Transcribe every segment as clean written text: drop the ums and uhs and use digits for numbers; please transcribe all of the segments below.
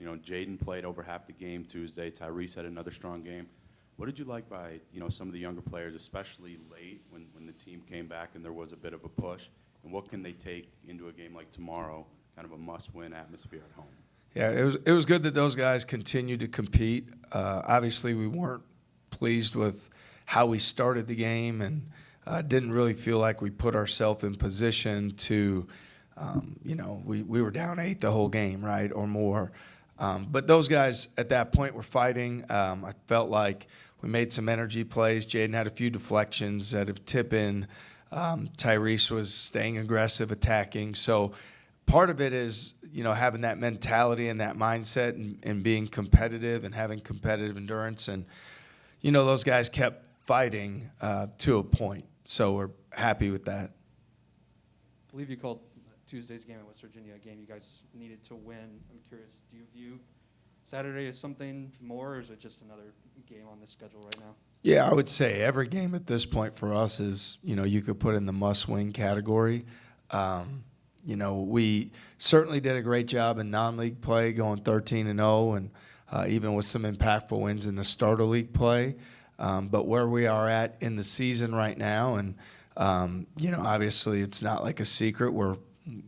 You know, Jaden played over half the game Tuesday. Tyrese had another strong game. What did you like by, you know, some of the younger players, especially late when the team came back and there was a bit of a push? And what can they take into a game like tomorrow, kind of a must-win atmosphere at home? Yeah, it was good that those guys continued to compete. Obviously, we weren't pleased with how we started the game and didn't really feel like we put ourselves in position to, you know, we were down 8 the whole game, right, or more. But those guys at that point were fighting. I felt like we made some energy plays. Jaden had a few deflections that have tip in. Tyrese was staying aggressive, attacking. So part of it is, you know, having that mentality and that mindset and being competitive and having competitive endurance. And, you know, those guys kept fighting to a point. So we're happy with that. I believe you called Tuesday's game at West Virginia a game you guys needed to win. I'm curious, do you view Saturday as something more, or is it just another game on this schedule right now? Yeah, I would say every game at this point for us is, you know, you could put in the must-win category. You know, we certainly did a great job in non-league play, going 13-0, and even with some impactful wins in the starter league play. But where we are at in the season right now, and, you know, obviously it's not like a secret.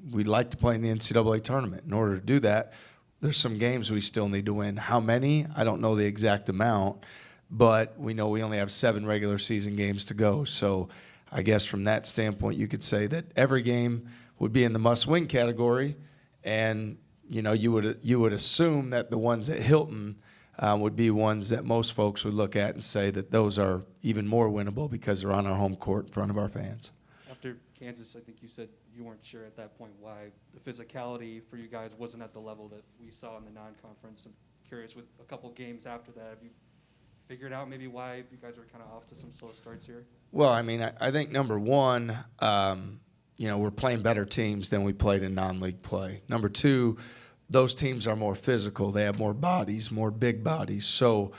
We'd like to play in the NCAA tournament. In order to do that, there's some games we still need to win. How many? I don't know the exact amount, but we know we only have 7 regular season games to go. So I guess from that standpoint, you could say that every game would be in the must-win category, and you know you would assume that the ones at Hilton would be ones that most folks would look at and say that those are even more winnable because they're on our home court in front of our fans. After Kansas, I think you said you weren't sure at that point why the physicality for you guys wasn't at the level that we saw in the non-conference. I'm curious, with a couple games after that, have you figured out maybe why you guys are kind of off to some slow starts here? Well, I mean, I think number one, you know, we're playing better teams than we played in non-league play. Number two, those teams are more physical. They have more bodies, more big bodies. So,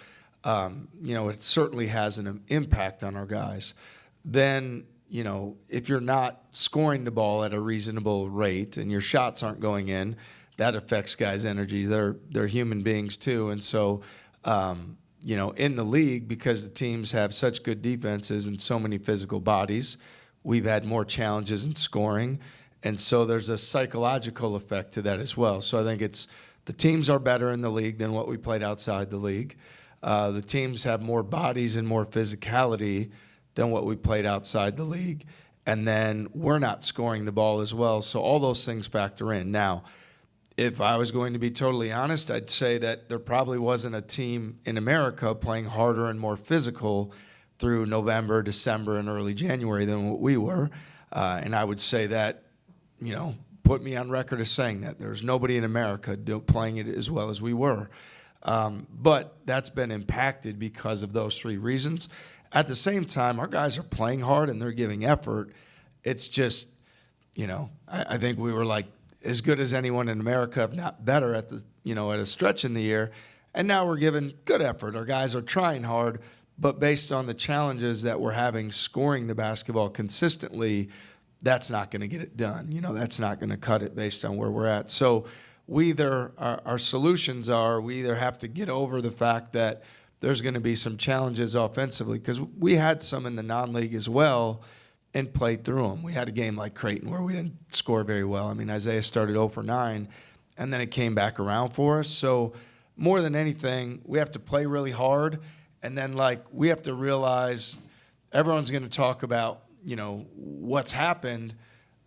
you know, it certainly has an impact on our guys. Then, you know, if you're not scoring the ball at a reasonable rate and your shots aren't going in, that affects guys' energy. They're human beings too. And so, you know, in the league, because the teams have such good defenses and so many physical bodies, we've had more challenges in scoring. And so there's a psychological effect to that as well. So I think it's the teams are better in the league than what we played outside the league. The teams have more bodies and more physicality than what we played outside the league. And then we're not scoring the ball as well. So all those things factor in. Now, if I was going to be totally honest, I'd say that there probably wasn't a team in America playing harder and more physical through November, December, and early January than what we were. And I would say that, you know, put me on record as saying that. There's nobody in America playing it as well as we were. But that's been impacted because of those 3 reasons. At the same time, our guys are playing hard and they're giving effort. It's just, you know, I think we were like as good as anyone in America, if not better, at the, you know, at a stretch in the year. And now we're giving good effort. Our guys are trying hard, but based on the challenges that we're having scoring the basketball consistently, that's not going to get it done. You know, that's not going to cut it based on where we're at. So our solutions are we either have to get over the fact that there's going to be some challenges offensively, because we had some in the non-league as well and played through them. We had a game like Creighton where we didn't score very well. I mean, Isaiah started 0 for 9, and then it came back around for us. So more than anything, we have to play really hard, and then, like, we have to realize everyone's going to talk about, you know, what's happened,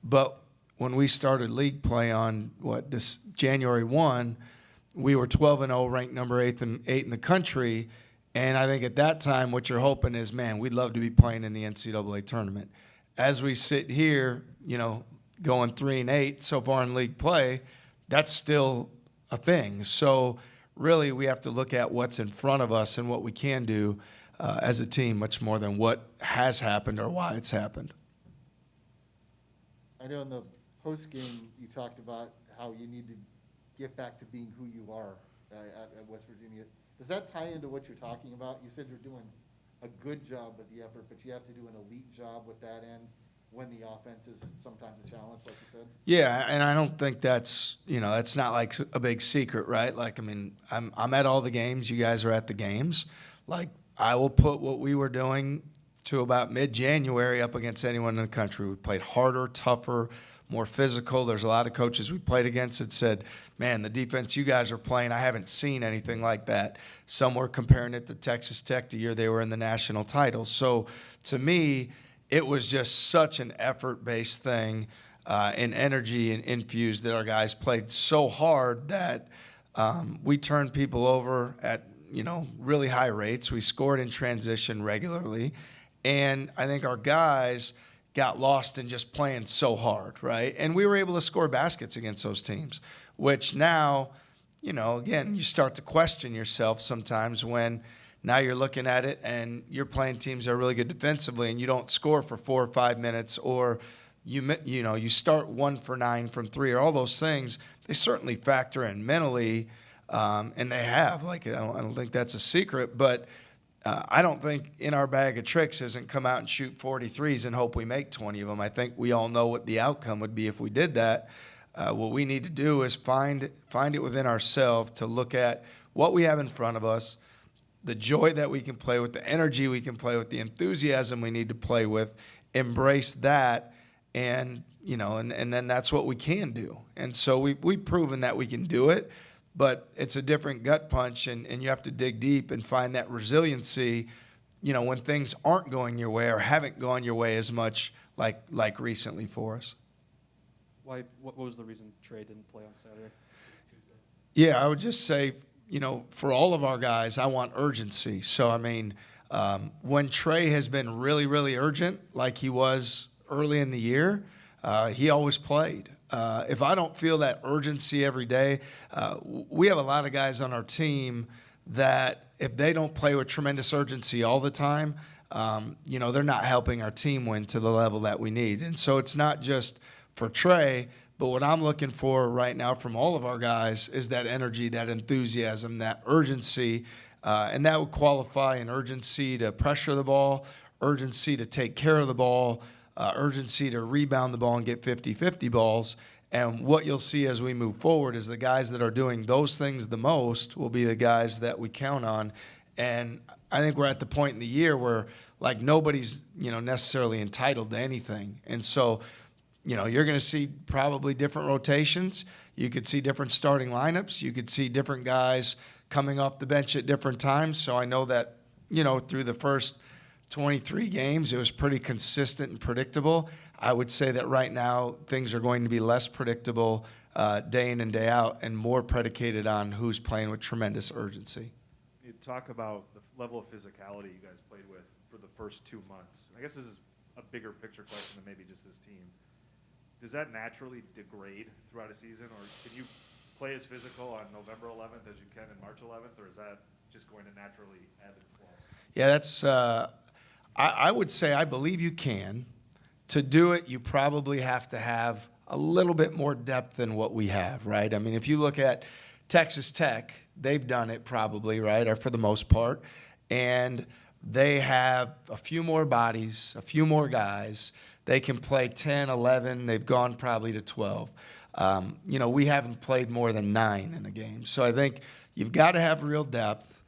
but when we started league play on, this January 1, we were 12-0, ranked number 8 in the country, and I think at that time what you're hoping is, man, we'd love to be playing in the NCAA tournament. As we sit here, you know, going 3-8 so far in league play, that's still a thing. So really we have to look at what's in front of us and what we can do as a team much more than what has happened or why it's happened. I know in the post game you talked about how you need to get back to being who you are at West Virginia. Does that tie into what you're talking about? You said you're doing a good job with the effort, but you have to do an elite job with that end. when the offense is sometimes a challenge, like you said? Yeah, and I don't think that's, that's not like a big secret, right? Like, I mean, I'm at all the games. You guys are at the games. Like, I will put what we were doing to about mid-January up against anyone in the country. We played harder, tougher, more physical. There's a lot of coaches we played against that said, man, the defense you guys are playing, I haven't seen anything like that. Some were comparing it to Texas Tech the year they were in the national title. So to me, it was just such an effort-based thing and energy and infused that our guys played so hard that we turned people over at really high rates. We scored in transition regularly. And I think our guys got lost in just playing so hard, right? And we were able to score baskets against those teams, which now, again, you start to question yourself sometimes when now you're looking at it and you're playing teams that are really good defensively and you don't score for 4 or 5 minutes, or you start 1 for 9 from 3, or all those things. They certainly factor in mentally, and they have. Like, I don't think that's a secret, but I don't think in our bag of tricks isn't come out and shoot 43s and hope we make 20 of them. I think we all know what the outcome would be if we did that. What we need to do is find it within ourselves to look at what we have in front of us, the joy that we can play with, the energy we can play with, the enthusiasm we need to play with, embrace that, and then that's what we can do. And so we've proven that we can do it. But it's a different gut punch, and you have to dig deep and find that resiliency, when things aren't going your way or haven't gone your way as much like recently for us. What was the reason Trey didn't play on Saturday? Yeah, I would just say, for all of our guys, I want urgency. So, I mean, when Trey has been really, really urgent, like he was early in the year, he always played. If I don't feel that urgency every day, we have a lot of guys on our team that if they don't play with tremendous urgency all the time, they're not helping our team win to the level that we need. And so it's not just for Trey, but what I'm looking for right now from all of our guys is that energy, that enthusiasm, that urgency, and that would qualify an urgency to pressure the ball, urgency to take care of the ball, urgency to rebound the ball and get 50-50 balls. And what you'll see as we move forward is the guys that are doing those things the most will be the guys that we count on. And I think we're at the point in the year where, like, nobody's, necessarily entitled to anything. And so, you're going to see probably different rotations. You could see different starting lineups. You could see different guys coming off the bench at different times. So I know that, through the first 23 games, it was pretty consistent and predictable. I would say that right now things are going to be less predictable day in and day out and more predicated on who's playing with tremendous urgency. You talk about the level of physicality you guys played with for the first 2 months. I guess this is a bigger picture question than maybe just this team. Does that naturally degrade throughout a season, or can you play as physical on November 11th as you can in March 11th, or is that just going to naturally ebb and flow? Yeah, that's I would say I believe you can. To do it, you probably have to have a little bit more depth than what we have, right? I mean, if you look at Texas Tech, they've done it probably, right, or for the most part, and they have a few more bodies, a few more guys. They can play 10, 11. They've gone probably to 12. We haven't played more than 9 in a game. So I think you've got to have real depth.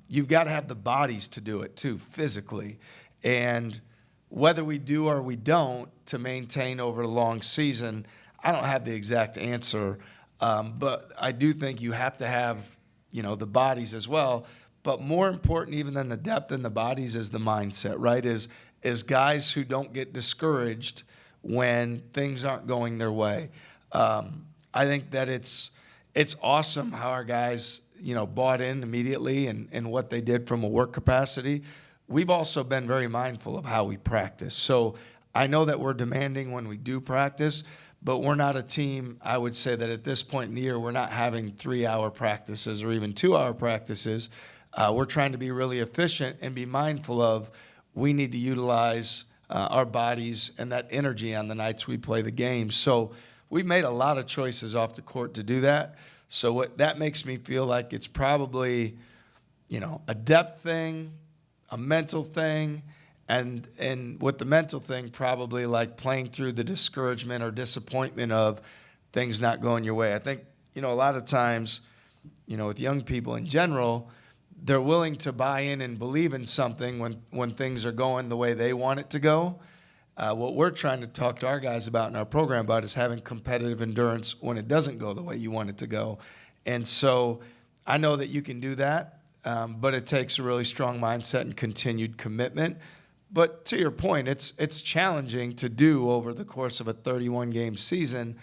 You've got to have the bodies to do it, too, physically. And whether we do or we don't to maintain over a long season, I don't have the exact answer. But I do think you have to have, the bodies as well. But more important even than the depth and the bodies is the mindset, right? Is guys who don't get discouraged when things aren't going their way. I think that it's awesome how our guys, bought in immediately and what they did from a work capacity. We've also been very mindful of how we practice. So I know that we're demanding when we do practice, but we're not a team, I would say that at this point in the year, we're not having 3-hour practices or even 2-hour practices. We're trying to be really efficient and be mindful of we need to utilize our bodies and that energy on the nights we play the game. So we've made a lot of choices off the court to do that. So that makes me feel like it's probably, a depth thing, a mental thing, And with the mental thing, probably like playing through the discouragement or disappointment of things not going your way. I think, a lot of times, with young people in general, they're willing to buy in and believe in something when things are going the way they want it to go. What we're trying to talk to our guys about in our program about is having competitive endurance when it doesn't go the way you want it to go. And so I know that you can do that, but it takes a really strong mindset and continued commitment. But to your point, it's challenging to do over the course of a 31-game season.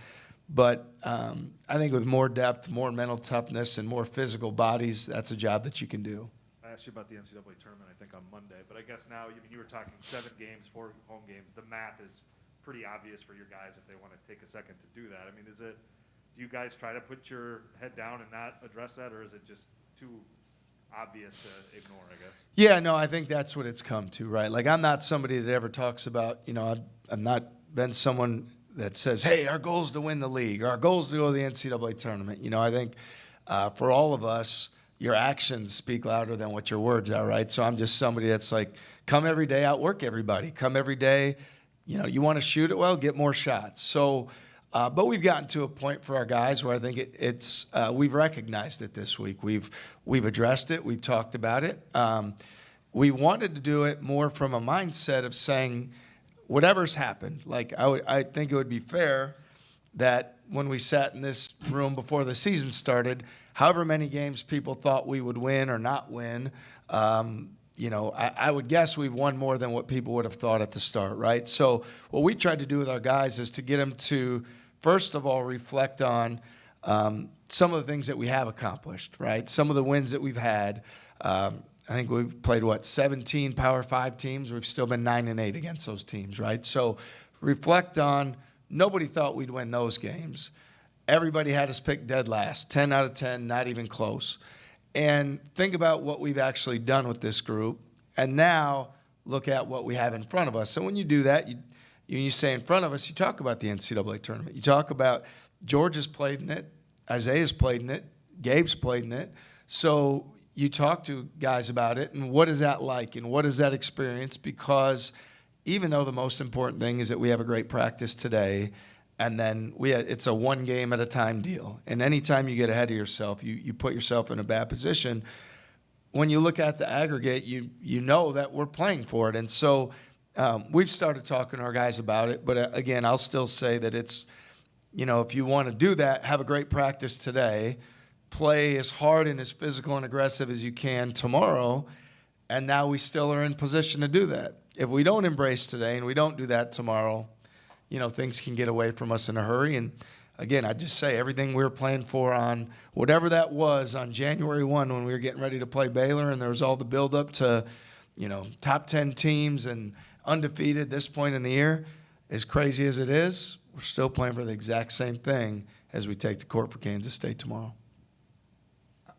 But I think with more depth, more mental toughness, and more physical bodies, that's a job that you can do. I asked you about the NCAA tournament, I think, on Monday. But I guess now, you were talking 7 games, 4 home games. The math is pretty obvious for your guys if they want to take a second to do that. I mean, do you guys try to put your head down and not address that, or is it just too obvious to ignore, I guess? Yeah, no, I think that's what it's come to, right? Like, I'm not somebody that ever talks about, I've not been someone that says, hey, our goal is to win the league, or our goal is to go to the NCAA tournament. I think for all of us, your actions speak louder than what your words are, right? So I'm just somebody that's like, come every day, outwork everybody. Come every day, you want to shoot it well, get more shots. So, but we've gotten to a point for our guys where I think it's we've recognized it this week. We've addressed it. We've talked about it. We wanted to do it more from a mindset of saying, whatever's happened, like I think it would be fair that when we sat in this room before the season started, however many games people thought we would win or not win, I would guess we've won more than what people would have thought at the start, right? So what we tried to do with our guys is to get them to, first of all, reflect on some of the things that we have accomplished, right? Some of the wins that we've had. I think we've played, 17 Power 5 teams. We've still been 9-8 against those teams, right? So reflect on, nobody thought we'd win those games. Everybody had us picked dead last, 10 out of 10, not even close. And think about what we've actually done with this group, and now look at what we have in front of us. So when you do that, you say in front of us, you talk about the NCAA tournament. You talk about George has played in it, Isaiah's played in it, Gabe's played in it. So you talk to guys about it, and what is that like, and what is that experience? Because even though the most important thing is that we have a great practice today, and then it's a one game at a time deal. And anytime you get ahead of yourself, you put yourself in a bad position. When you look at the aggregate, you know that we're playing for it. And so we've started talking to our guys about it. But again, I'll still say that it's, if you want to do that, have a great practice today, play as hard and as physical and aggressive as you can tomorrow, and now we still are in position to do that. If we don't embrace today and we don't do that tomorrow, things can get away from us in a hurry. And again, I just say everything we were playing for on whatever that was on January 1 when we were getting ready to play Baylor, and there was all the buildup to, top 10 teams and undefeated this point in the year. As crazy as it is, we're still playing for the exact same thing as we take the court for Kansas State tomorrow.